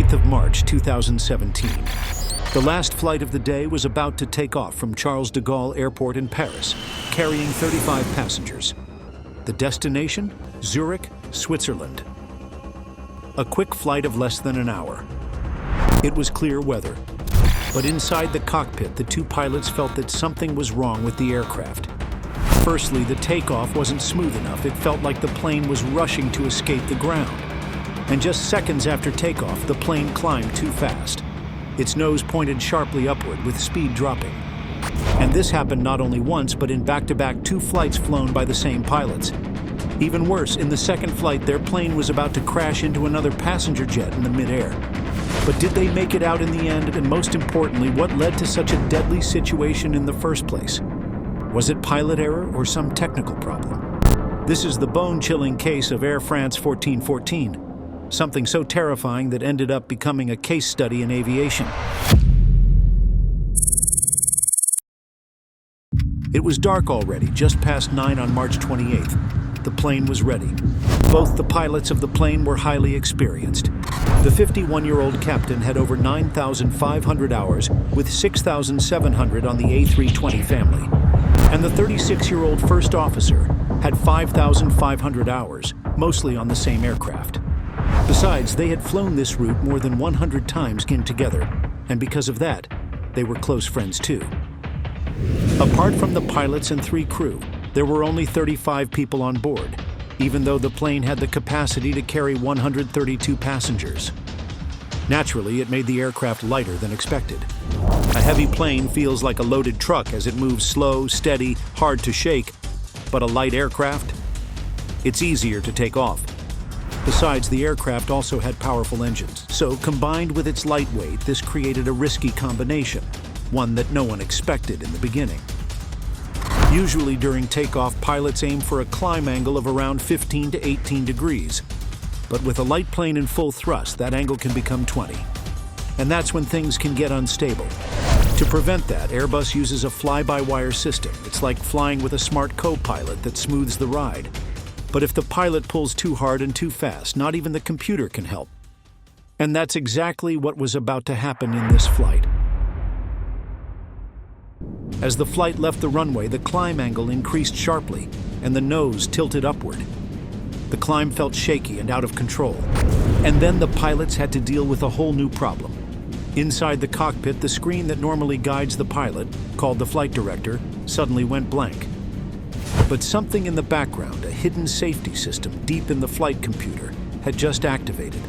28th of March, 2017. The last flight of the day was about to take off from Charles de Gaulle Airport in Paris, carrying 35 passengers. The destination? Zurich, Switzerland. A quick flight of less than an hour. It was clear weather, but inside the cockpit, the two pilots felt that something was wrong with the aircraft. Firstly, the takeoff wasn't smooth enough. It felt like the plane was rushing to escape the ground. And just seconds after takeoff, the plane climbed too fast. Its nose pointed sharply upward, with speed dropping. And this happened not only once, but in back-to-back 2 flights flown by the same pilots. Even worse, in the second flight, their plane was about to crash into another passenger jet in the midair. But did they make it out in the end? And most importantly, what led to such a deadly situation in the first place? Was it pilot error or some technical problem? This is the bone-chilling case of Air France 1414, something so terrifying that ended up becoming a case study in aviation. It was dark already, just past 9 on March 28th. The plane was ready. Both the pilots of the plane were highly experienced. The 51-year-old captain had over 9,500 hours, with 6,700 on the A320 family. And the 36-year-old first officer had 5,500 hours, mostly on the same aircraft. Besides, they had flown this route more than 100 times together, and because of that, they were close friends too. Apart from the pilots and 3 crew, there were only 35 people on board, even though the plane had the capacity to carry 132 passengers. Naturally, it made the aircraft lighter than expected. A heavy plane feels like a loaded truck as it moves slow, steady, hard to shake, but a light aircraft? It's easier to take off. Besides, the aircraft also had powerful engines, so combined with its lightweight, this created a risky combination, one that no one expected in the beginning. Usually during takeoff, pilots aim for a climb angle of around 15 to 18 degrees. But with a light plane in full thrust, that angle can become 20. And that's when things can get unstable. To prevent that, Airbus uses a fly-by-wire system. It's like flying with a smart co-pilot that smooths the ride. But if the pilot pulls too hard and too fast, not even the computer can help. And that's exactly what was about to happen in this flight. As the flight left the runway, the climb angle increased sharply, and the nose tilted upward. The climb felt shaky and out of control. And then the pilots had to deal with a whole new problem. Inside the cockpit, the screen that normally guides the pilot, called the flight director, suddenly went blank. But something in the background, a hidden safety system deep in the flight computer, had just activated.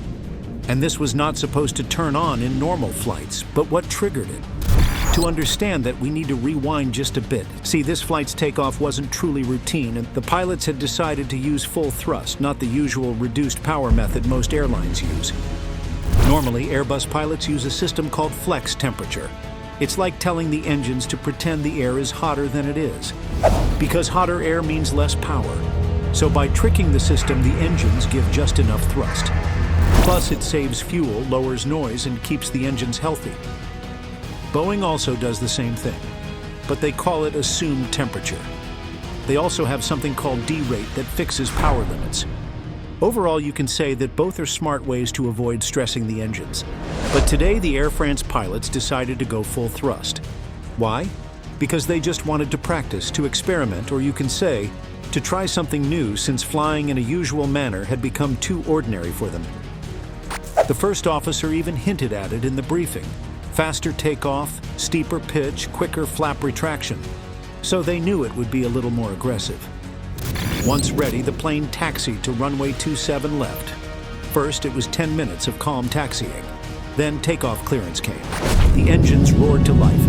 And this was not supposed to turn on in normal flights, but what triggered it? To understand that, we need to rewind just a bit. See, this flight's takeoff wasn't truly routine, and the pilots had decided to use full thrust, not the usual reduced power method most airlines use. Normally, Airbus pilots use a system called flex temperature. It's like telling the engines to pretend the air is hotter than it is, because hotter air means less power. So by tricking the system, the engines give just enough thrust. Plus, it saves fuel, lowers noise, and keeps the engines healthy. Boeing also does the same thing, but they call it assumed temperature. They also have something called D-rate that fixes power limits. Overall, you can say that both are smart ways to avoid stressing the engines. But today, the Air France pilots decided to go full thrust. Why? Because they just wanted to practice, to experiment, or you can say, to try something new, since flying in a usual manner had become too ordinary for them. The first officer even hinted at it in the briefing. Faster takeoff, steeper pitch, quicker flap retraction. So they knew it would be a little more aggressive. Once ready, the plane taxied to runway 27 left. First, it was 10 minutes of calm taxiing. Then takeoff clearance came. The engines roared to life.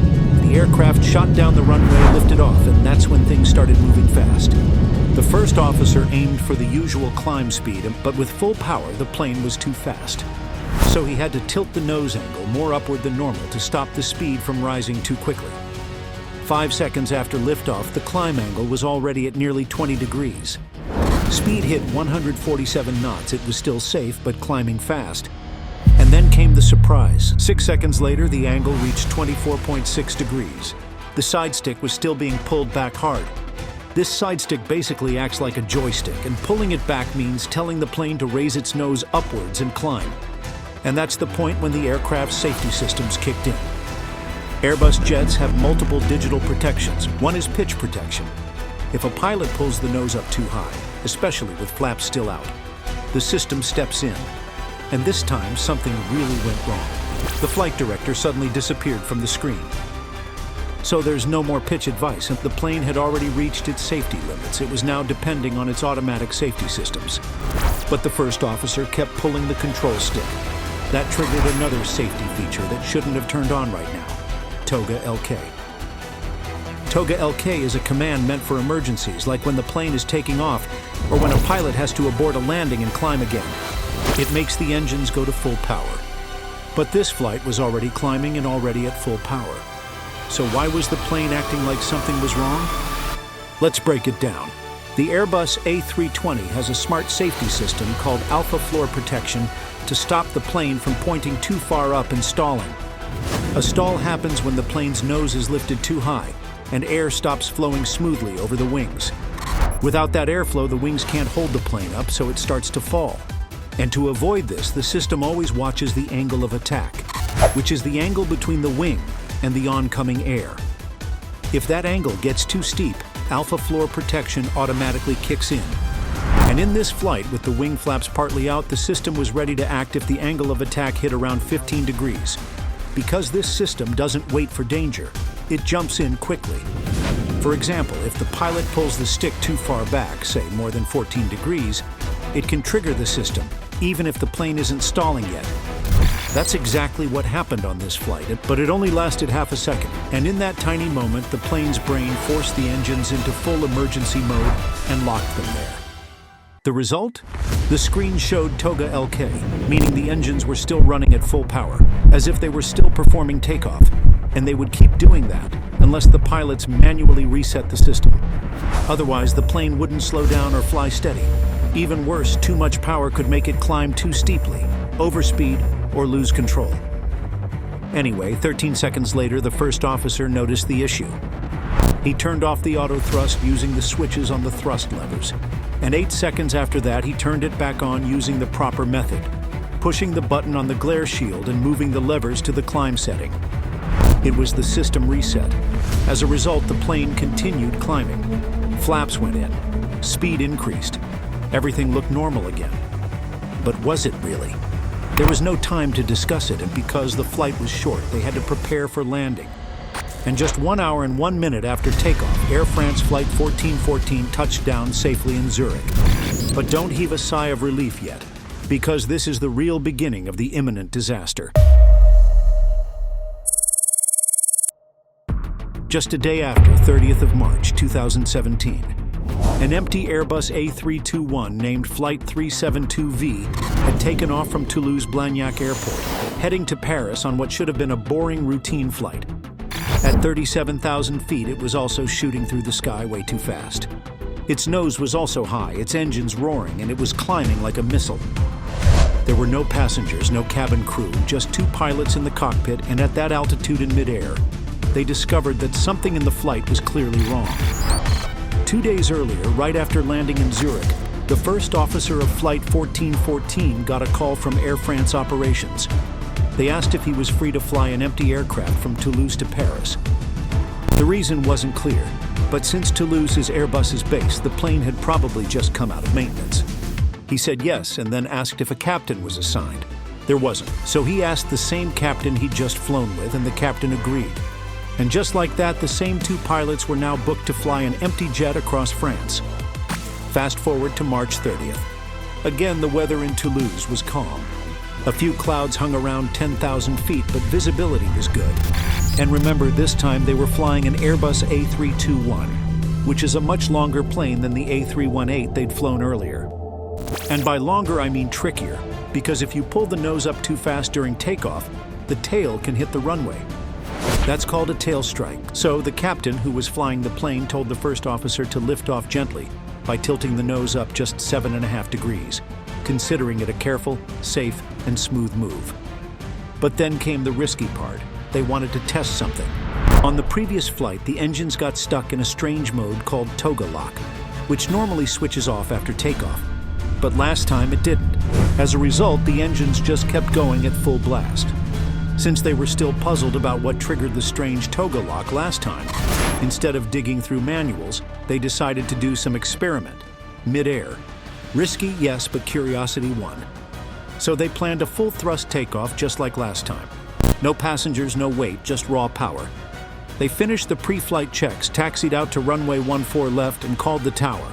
The aircraft shot down the runway, lifted off, and that's when things started moving fast. The first officer aimed for the usual climb speed, but with full power, the plane was too fast. So he had to tilt the nose angle more upward than normal to stop the speed from rising too quickly. 5 seconds after liftoff, the climb angle was already at nearly 20 degrees. Speed hit 147 knots. It was still safe, but climbing fast. And then came the surprise. 6 seconds later, the angle reached 24.6 degrees. The side stick was still being pulled back hard. This side stick basically acts like a joystick, and pulling it back means telling the plane to raise its nose upwards and climb. And that's the point when the aircraft's safety systems kicked in. Airbus jets have multiple digital protections. One is pitch protection. If a pilot pulls the nose up too high, especially with flaps still out, the system steps in. And this time, something really went wrong. The flight director suddenly disappeared from the screen. So there's no more pitch advice, and the plane had already reached its safety limits. It was now depending on its automatic safety systems. But the first officer kept pulling the control stick. That triggered another safety feature that shouldn't have turned on right now. Toga LK. Toga LK is a command meant for emergencies, like when the plane is taking off or when a pilot has to abort a landing and climb again. It makes the engines go to full power. But this flight was already climbing and already at full power. So why was the plane acting like something was wrong? Let's break it down. The Airbus A320 has a smart safety system called Alpha Floor Protection to stop the plane from pointing too far up and stalling. A stall happens when the plane's nose is lifted too high and air stops flowing smoothly over the wings. Without that airflow, the wings can't hold the plane up, so it starts to fall. And to avoid this, the system always watches the angle of attack, which is the angle between the wing and the oncoming air. If that angle gets too steep, Alpha Floor Protection automatically kicks in. And in this flight, with the wing flaps partly out, the system was ready to act if the angle of attack hit around 15 degrees. Because this system doesn't wait for danger, it jumps in quickly. For example, if the pilot pulls the stick too far back, say more than 14 degrees, it can trigger the system, even if the plane isn't stalling yet. That's exactly what happened on this flight, but it only lasted half a second. And in that tiny moment, the plane's brain forced the engines into full emergency mode and locked them there. The result? The screen showed Toga LK, meaning the engines were still running at full power, as if they were still performing takeoff. And they would keep doing that unless the pilots manually reset the system. Otherwise, the plane wouldn't slow down or fly steady. Even worse, too much power could make it climb too steeply, overspeed, or lose control. Anyway, 13 seconds later, the first officer noticed the issue. He turned off the auto thrust using the switches on the thrust levers. And 8 seconds after that, he turned it back on using the proper method, pushing the button on the glare shield and moving the levers to the climb setting. It was the system reset. As a result, the plane continued climbing. Flaps went in. Speed increased. Everything looked normal again. But was it really? There was no time to discuss it, and because the flight was short, they had to prepare for landing. And just 1 hour and 1 minute after takeoff, Air France Flight 1414 touched down safely in Zurich. But don't heave a sigh of relief yet, because this is the real beginning of the imminent disaster. Just a day after, 30th of March, 2017, an empty Airbus A321 named Flight 372V had taken off from Toulouse-Blagnac Airport, heading to Paris on what should have been a boring routine flight. At 37,000 feet, it was also shooting through the sky way too fast. Its nose was also high, its engines roaring, and it was climbing like a missile. There were no passengers, no cabin crew, just 2 pilots in the cockpit, and at that altitude in midair, they discovered that something in the flight was clearly wrong. 2 days earlier, right after landing in Zurich, the first officer of Flight 1414 got a call from Air France Operations. They asked if he was free to fly an empty aircraft from Toulouse to Paris. The reason wasn't clear, but since Toulouse is Airbus's base, the plane had probably just come out of maintenance. He said yes, and then asked if a captain was assigned. There wasn't, so he asked the same captain he'd just flown with, and the captain agreed. And just like that, the same 2 pilots were now booked to fly an empty jet across France. Fast forward to March 30th. Again, the weather in Toulouse was calm. A few clouds hung around 10,000 feet, but visibility was good. And remember, this time they were flying an Airbus A321, which is a much longer plane than the A318 they'd flown earlier. And by longer, I mean trickier, because if you pull the nose up too fast during takeoff, the tail can hit the runway. That's called a tail strike. So the captain, who was flying the plane, told the first officer to lift off gently by tilting the nose up just 7.5 degrees, considering it a careful, safe, and smooth move. But then came the risky part. They wanted to test something. On the previous flight, the engines got stuck in a strange mode called toga lock, which normally switches off after takeoff. But last time it didn't. As a result, the engines just kept going at full blast. Since they were still puzzled about what triggered the strange toga lock last time, instead of digging through manuals, they decided to do some experiment, mid-air. Risky, yes, but curiosity won. So they planned a full-thrust takeoff just like last time. No passengers, no weight, just raw power. They finished the pre-flight checks, taxied out to runway 14 left, and called the tower.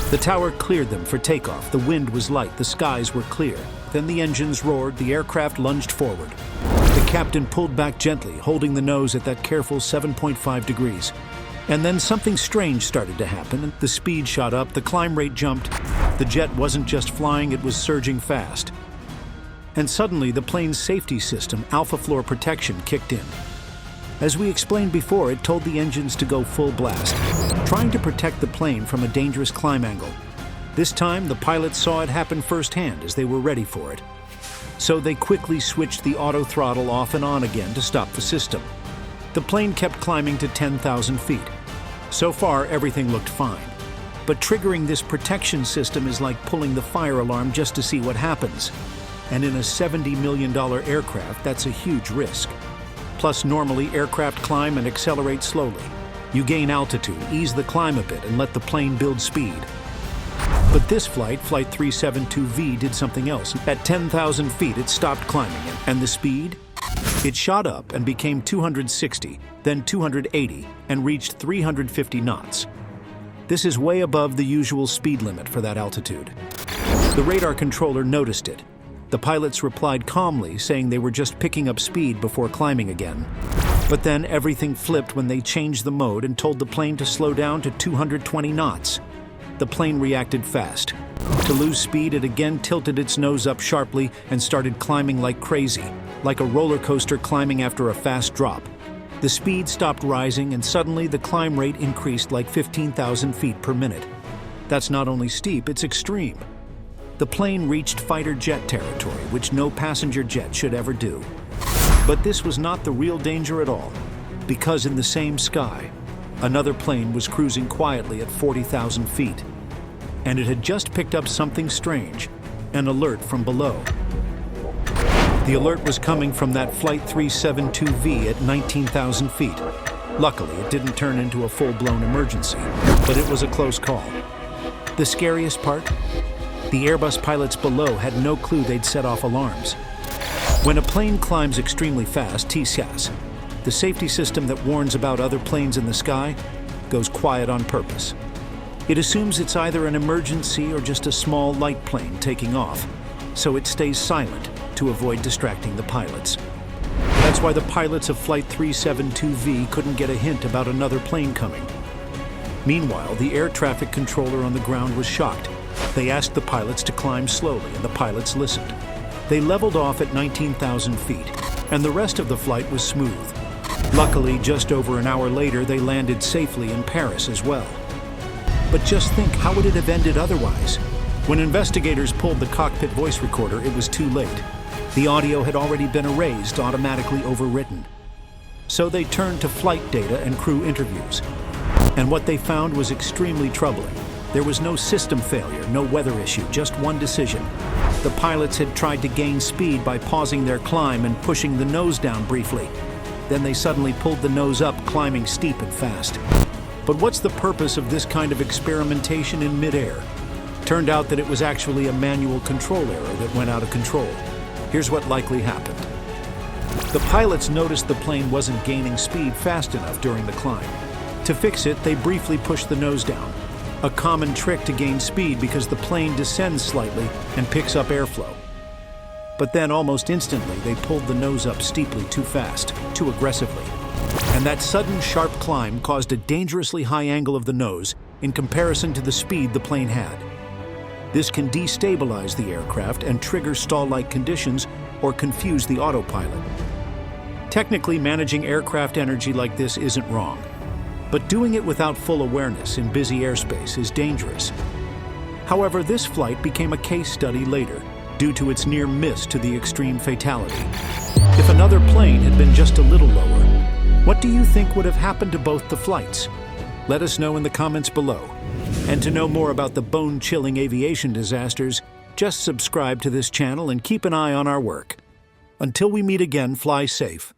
The tower cleared them for takeoff. The wind was light, the skies were clear. Then the engines roared, the aircraft lunged forward. The captain pulled back gently, holding the nose at that careful 7.5 degrees. And then something strange started to happen. The speed shot up, the climb rate jumped. The jet wasn't just flying, it was surging fast. And suddenly, the plane's safety system, Alpha Floor Protection, kicked in. As we explained before, it told the engines to go full blast, trying to protect the plane from a dangerous climb angle. This time, the pilots saw it happen firsthand as they were ready for it. So they quickly switched the auto throttle off and on again to stop the system. The plane kept climbing to 10,000 feet. So far, everything looked fine. But triggering this protection system is like pulling the fire alarm just to see what happens. And in a $70 million aircraft, that's a huge risk. Plus, normally, aircraft climb and accelerate slowly. You gain altitude, ease the climb a bit, and let the plane build speed. But this flight, Flight 372V, did something else. At 10,000 feet, it stopped climbing. And the speed? It shot up and became 260, then 280, and reached 350 knots. This is way above the usual speed limit for that altitude. The radar controller noticed it. The pilots replied calmly, saying they were just picking up speed before climbing again. But then everything flipped when they changed the mode and told the plane to slow down to 220 knots. The plane reacted fast. To lose speed, it again tilted its nose up sharply and started climbing like crazy, like a roller coaster climbing after a fast drop. The speed stopped rising, and suddenly the climb rate increased like 15,000 feet per minute. That's not only steep, it's extreme. The plane reached fighter jet territory, which no passenger jet should ever do. But this was not the real danger at all, because in the same sky, another plane was cruising quietly at 40,000 feet. And it had just picked up something strange, an alert from below. The alert was coming from that Flight 372V at 19,000 feet. Luckily, it didn't turn into a full-blown emergency, but it was a close call. The scariest part? The Airbus pilots below had no clue they'd set off alarms. When a plane climbs extremely fast, TCAS, the safety system that warns about other planes in the sky, goes quiet on purpose. It assumes it's either an emergency or just a small light plane taking off, so it stays silent to avoid distracting the pilots. That's why the pilots of Flight 372V couldn't get a hint about another plane coming. Meanwhile, the air traffic controller on the ground was shocked. They asked the pilots to climb slowly, and the pilots listened. They leveled off at 19,000 feet, and the rest of the flight was smooth. Luckily, just over an hour later, they landed safely in Paris as well. But just think, how would it have ended otherwise? When investigators pulled the cockpit voice recorder, it was too late. The audio had already been erased, automatically overwritten. So they turned to flight data and crew interviews. And what they found was extremely troubling. There was no system failure, no weather issue, just one decision. The pilots had tried to gain speed by pausing their climb and pushing the nose down briefly. Then they suddenly pulled the nose up, climbing steep and fast. But what's the purpose of this kind of experimentation in midair? Turned out that it was actually a manual control error that went out of control. Here's what likely happened. The pilots noticed the plane wasn't gaining speed fast enough during the climb. To fix it, they briefly pushed the nose down, a common trick to gain speed because the plane descends slightly and picks up airflow. But then almost instantly, they pulled the nose up steeply too fast, too aggressively. And that sudden sharp climb caused a dangerously high angle of the nose in comparison to the speed the plane had. This can destabilize the aircraft and trigger stall-like conditions or confuse the autopilot. Technically, managing aircraft energy like this isn't wrong, but doing it without full awareness in busy airspace is dangerous. However, this flight became a case study later due to its near miss to the extreme fatality. If another plane had been just a little lower, what do you think would have happened to both the flights? Let us know in the comments below. And to know more about the bone-chilling aviation disasters, Just subscribe to this channel and keep an eye on our work. Until we meet again, fly safe.